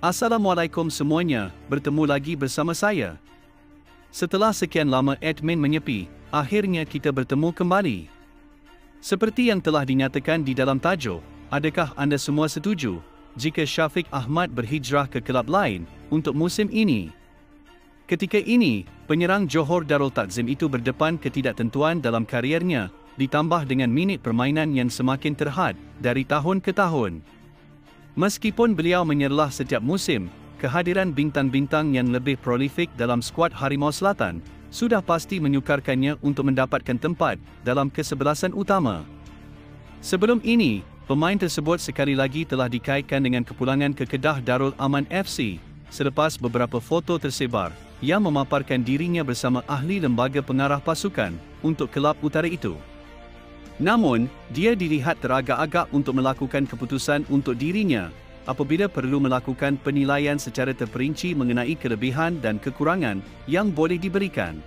Assalamualaikum semuanya, bertemu lagi bersama saya. Setelah sekian lama admin menyepi, akhirnya kita bertemu kembali. Seperti yang telah dinyatakan di dalam tajuk, adakah anda semua setuju jika Syafiq Ahmad berhijrah ke kelab lain untuk musim ini? Ketika ini, penyerang Johor Darul Takzim itu berdepan ketidaktentuan dalam kariernya, ditambah dengan minit permainan yang semakin terhad dari tahun ke tahun. Meskipun beliau menyerlah setiap musim, kehadiran bintang-bintang yang lebih prolifik dalam skuad Harimau Selatan sudah pasti menyukarkannya untuk mendapatkan tempat dalam kesebelasan utama. Sebelum ini, pemain tersebut sekali lagi telah dikaitkan dengan kepulangan ke Kedah Darul Aman FC selepas beberapa foto tersebar yang memaparkan dirinya bersama ahli lembaga pengarah pasukan untuk kelab utara itu. Namun, dia dilihat teragak-agak untuk melakukan keputusan untuk dirinya apabila perlu melakukan penilaian secara terperinci mengenai kelebihan dan kekurangan yang boleh diberikan.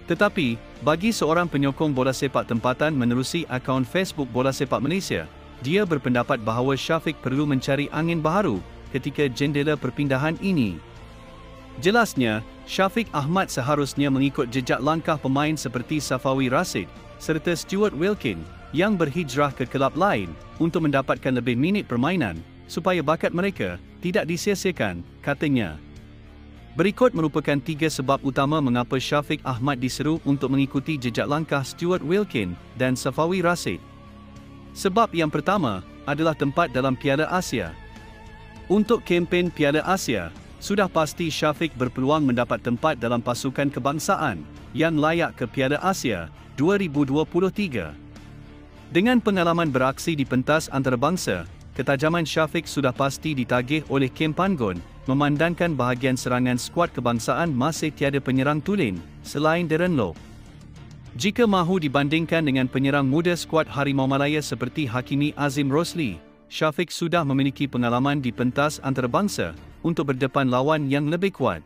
Tetapi, bagi seorang penyokong bola sepak tempatan menerusi akaun Facebook Bola Sepak Malaysia, dia berpendapat bahawa Syafiq perlu mencari angin baharu ketika jendela perpindahan ini. Jelasnya, Syafiq Ahmad seharusnya mengikut jejak langkah pemain seperti Safawi Rashid serta Stuart Wilkin yang berhijrah ke kelab lain untuk mendapatkan lebih minit permainan supaya bakat mereka tidak disia-siakan, katanya. Berikut merupakan 3 sebab utama mengapa Syafiq Ahmad diseru untuk mengikuti jejak langkah Stuart Wilkin dan Safawi Rashid. Sebab yang pertama adalah tempat dalam Piala Asia. Untuk kempen Piala Asia, sudah pasti Syafiq berpeluang mendapat tempat dalam pasukan kebangsaan yang layak ke Piala Asia 2023. Dengan pengalaman beraksi di pentas antarabangsa, ketajaman Syafiq sudah pasti ditagih oleh Kem Panggon, memandangkan bahagian serangan skuad kebangsaan masih tiada penyerang tulen selain Darren Loh. Jika mahu dibandingkan dengan penyerang muda skuad Harimau Malaya seperti Hakimi Azim Rosli, Syafiq sudah memiliki pengalaman di pentas antarabangsa untuk berdepan lawan yang lebih kuat.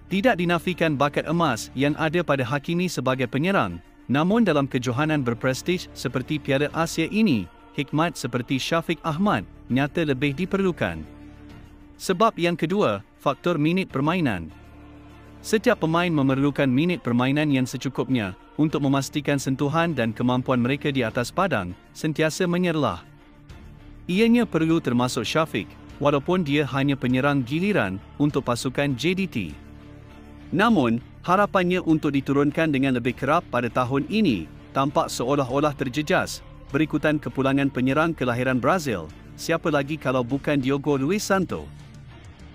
Tidak dinafikan bakat emas yang ada pada Hakimi sebagai penyerang, namun dalam kejohanan berprestij seperti Piala Asia ini, hikmat seperti Syafiq Ahmad nyata lebih diperlukan. Sebab yang kedua, faktor minit permainan. Setiap pemain memerlukan minit permainan yang secukupnya untuk memastikan sentuhan dan kemampuan mereka di atas padang sentiasa menyerlah. Ianya perlu termasuk Syafiq, walaupun dia hanya penyerang giliran untuk pasukan JDT. Namun, harapannya untuk diturunkan dengan lebih kerap pada tahun ini tampak seolah-olah terjejas berikutan kepulangan penyerang kelahiran Brazil, siapa lagi kalau bukan Diogo Luis Santo.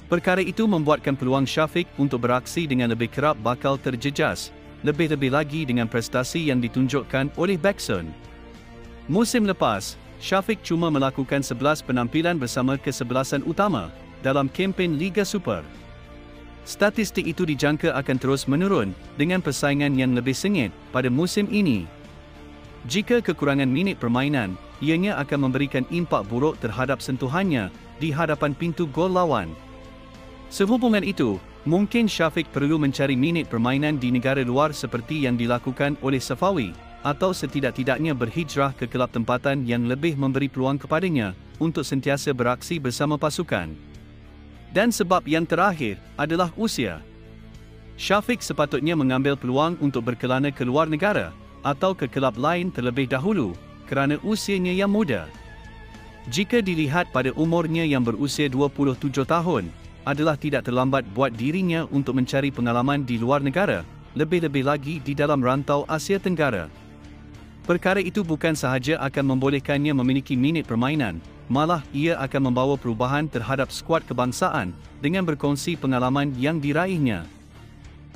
Perkara itu membuatkan peluang Syafiq untuk beraksi dengan lebih kerap bakal terjejas, lebih-lebih lagi dengan prestasi yang ditunjukkan oleh Bekson. Musim lepas, Syafiq cuma melakukan 11 penampilan bersama kesebelasan utama dalam kempen Liga Super. Statistik itu dijangka akan terus menurun dengan persaingan yang lebih sengit pada musim ini. Jika kekurangan minit permainan, ianya akan memberikan impak buruk terhadap sentuhannya di hadapan pintu gol lawan. Sehubungan itu, mungkin Syafiq perlu mencari minit permainan di negara luar seperti yang dilakukan oleh Safawi, atau setidak-tidaknya berhijrah ke kelab tempatan yang lebih memberi peluang kepadanya untuk sentiasa beraksi bersama pasukan. Dan sebab yang terakhir adalah usia. Syafiq sepatutnya mengambil peluang untuk berkelana ke luar negara atau ke kelab lain terlebih dahulu kerana usianya yang muda. Jika dilihat pada umurnya yang berusia 27 tahun, adalah tidak terlambat buat dirinya untuk mencari pengalaman di luar negara, lebih-lebih lagi di dalam rantau Asia Tenggara. Perkara itu bukan sahaja akan membolehkannya memiliki minit permainan, malah ia akan membawa perubahan terhadap skuad kebangsaan dengan berkongsi pengalaman yang diraihnya.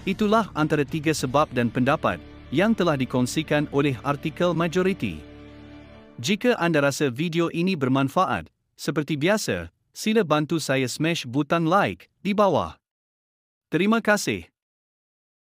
Itulah antara 3 sebab dan pendapat yang telah dikongsikan oleh artikel Majoriti. Jika anda rasa video ini bermanfaat, seperti biasa, sila bantu saya smash butang like di bawah. Terima kasih.